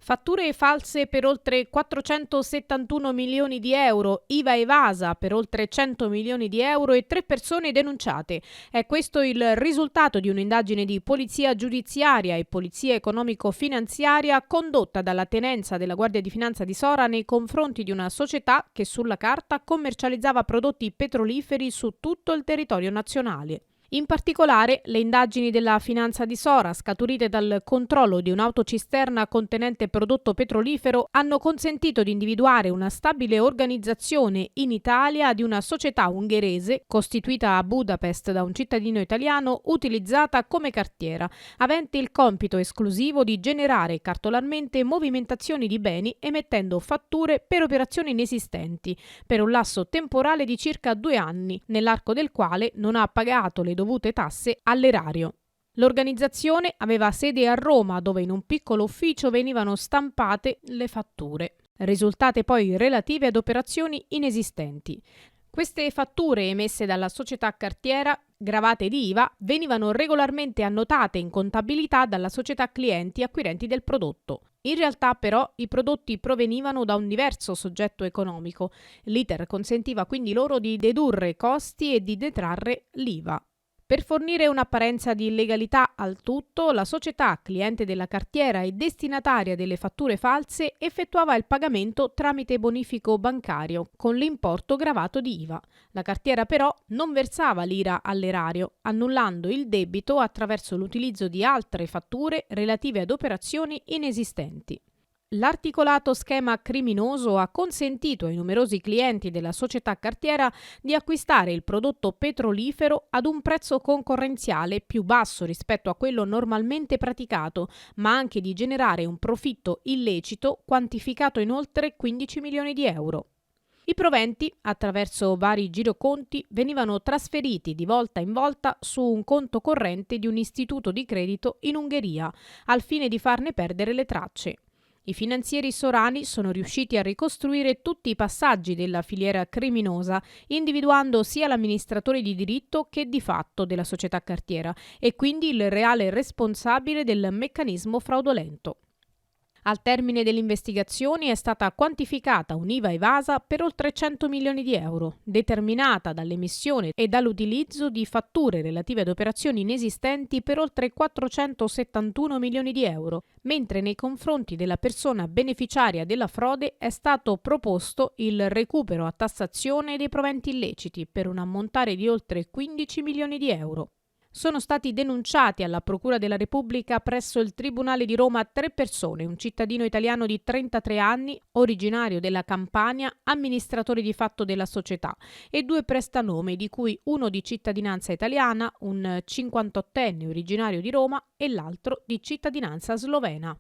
Fatture false per oltre 471 milioni di euro, IVA evasa per oltre 100 milioni di euro e 3 persone denunciate. È questo il risultato di un'indagine di polizia giudiziaria e polizia economico-finanziaria condotta dalla tenenza della Guardia di Finanza di Sora nei confronti di una società che sulla carta commercializzava prodotti petroliferi su tutto il territorio nazionale. In particolare, le indagini della Finanza di Sora, scaturite dal controllo di un'autocisterna contenente prodotto petrolifero, hanno consentito di individuare una stabile organizzazione in Italia di una società ungherese, costituita a Budapest da un cittadino italiano, utilizzata come cartiera, avente il compito esclusivo di generare cartolarmente movimentazioni di beni emettendo fatture per operazioni inesistenti, per un lasso temporale di circa 2 anni, nell'arco del quale non ha pagato le dovute tasse all'erario. L'organizzazione aveva sede a Roma, dove in un piccolo ufficio venivano stampate le fatture, risultate poi relative ad operazioni inesistenti. Queste fatture emesse dalla società cartiera, gravate di IVA, venivano regolarmente annotate in contabilità dalla società clienti acquirenti del prodotto. In realtà però i prodotti provenivano da un diverso soggetto economico. L'iter consentiva quindi loro di dedurre costi e di detrarre l'IVA. Per fornire un'apparenza di legalità al tutto, la società, cliente della cartiera e destinataria delle fatture false, effettuava il pagamento tramite bonifico bancario, con l'importo gravato di IVA. La cartiera però non versava l'IRA all'erario, annullando il debito attraverso l'utilizzo di altre fatture relative ad operazioni inesistenti. L'articolato schema criminoso ha consentito ai numerosi clienti della società cartiera di acquistare il prodotto petrolifero ad un prezzo concorrenziale più basso rispetto a quello normalmente praticato, ma anche di generare un profitto illecito quantificato in oltre 15 milioni di euro. I proventi, attraverso vari giroconti, venivano trasferiti di volta in volta su un conto corrente di un istituto di credito in Ungheria, al fine di farne perdere le tracce. I finanzieri sorani sono riusciti a ricostruire tutti i passaggi della filiera criminosa, individuando sia l'amministratore di diritto che di fatto della società cartiera e quindi il reale responsabile del meccanismo fraudolento. Al termine delle investigazioni è stata quantificata un'IVA evasa per oltre 100 milioni di euro, determinata dall'emissione e dall'utilizzo di fatture relative ad operazioni inesistenti per oltre 471 milioni di euro, mentre nei confronti della persona beneficiaria della frode è stato proposto il recupero a tassazione dei proventi illeciti per un ammontare di oltre 15 milioni di euro. Sono stati denunciati alla Procura della Repubblica presso il Tribunale di Roma 3 persone, un cittadino italiano di 33 anni, originario della Campania, amministratore di fatto della società, e 2 prestanome, di cui uno di cittadinanza italiana, un 58enne originario di Roma, e l'altro di cittadinanza slovena.